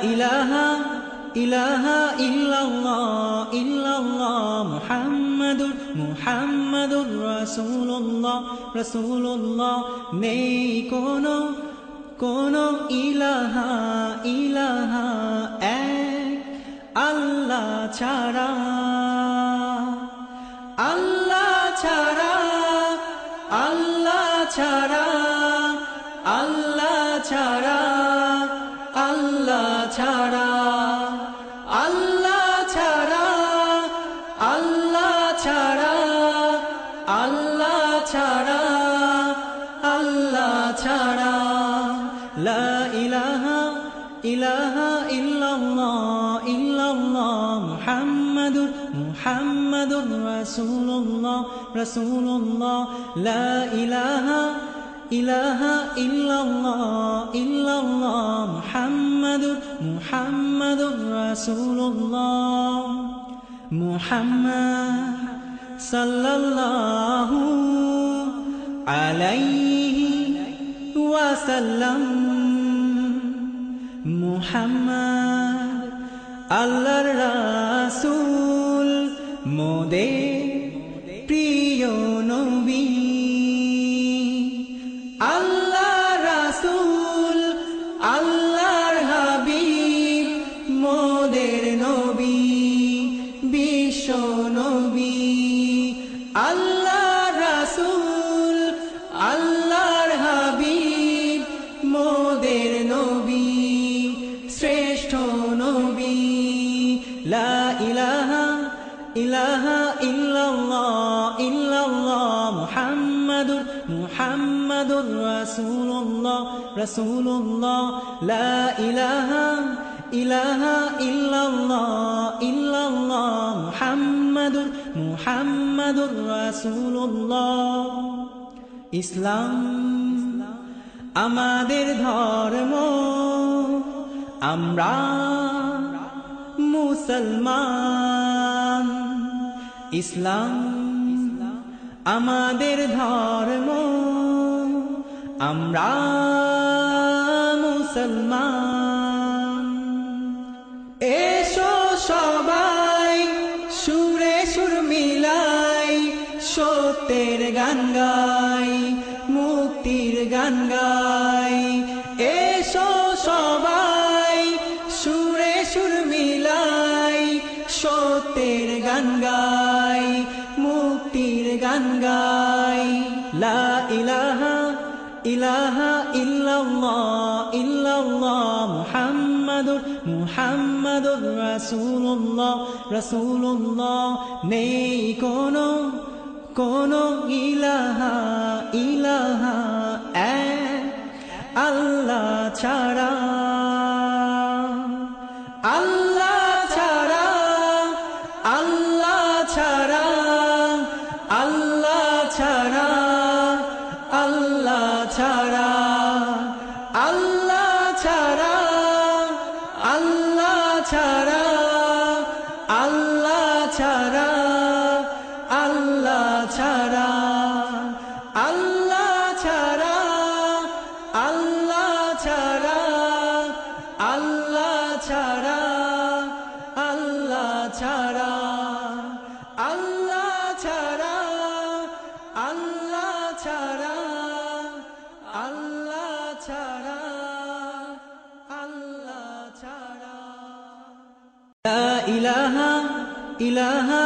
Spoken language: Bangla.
ইলাহা ইলাহা ইল্লাল্লাহ ইল্লাল্লাহ মুহাম্মাদুর রাসূলুল্লাহ রাসূলুল্লাহ নেই কোনো ইলাহা ইলাহা এক আল্লাহ ছাড়া আল্লাহ ছাড়া আল্লাহ ছাড়া আল্লাহ ছাড়া আল্লাহ ছাড়া আল্লাহ ছাড়া আল্লাহ ছাড়া আল্লাহ ছাড়া আল্লাহ ছাড়া লা ইলাহা ইলাহা ইল্লাল্লাহ ইল্লাল্লাহ মুহাম্মাদুর রাসূলুল্লাহ রাসূলুল্লাহ লা ইলাহা ইলাহা ইল্লাল্লাহ ইল্লাল্লাহ মুহাম্মাদুর রাসূলুল্লাহ মুহাম্মদ সাল্লাল্লাহু আলাইহি ওয়াসাল্লাম মুহাম্মদ আল্লাহর রাসূল মোদের প্রিয় নবী আল্লাহর রাসূল আল্লাহর হাবিব মোদের নবী বিশ্ব নবী আল্লাহর রাসূল আল্লাহর হাবিব মোদের নবী শ্রেষ্ঠ নবী লা ইলাহা ইলাহা ইল্লাল্লাহ ইল্লাল্লাহ মুহাম্মাদুর রাসূলুল্লাহ রাসূলুল্লাহ লা ইলাহা ইলাহা ইল্লাল্লাহ ইল্লাল্লাহ মুহাম্মাদুর রাসূলুল্লাহ ইসলাম আমাদের ধর্ম আমরা মুসলমান ইসলাম আমাদের ধর্ম আমরা মুসলমান এসো সবাই সুরে সুর মিলাই সত্যের গান গাই মুক্তির গান গাই এসো সবাই সুরে সুর মিলাই সত্যের গান গাই মুক্তির গান গাই লা ইলাহা ইলাহা ইল্লাল্লাহ ইল্লাল্লাহ মুহাম্মাদুর রাসূলুল্লাহ রাসূলুল্লাহ নেই কোনো ইলাহা ইলাহা এক আল্লাহ ছাড়া আল্লাহ ছাড়া আল্লাহ ছাড়া আল্লাহ ছাড়া আল্লাহ ছাড়া আল্লাহ ছাড়া আল্লাহ ছাড়া আল্লাহ ছাড়া আল্লাহ ছাড়া আল্লাহ ছাড়া আল্লাহ ছাড়া আল্লাহ ছাড়া আল্লাহ ছাড়া আল্লাহ ছাড়া আল্লাহ ছাড়া আল্লাহ ছাড়া আল্লাহ ছাড়া লা ইলাহা ইলাহা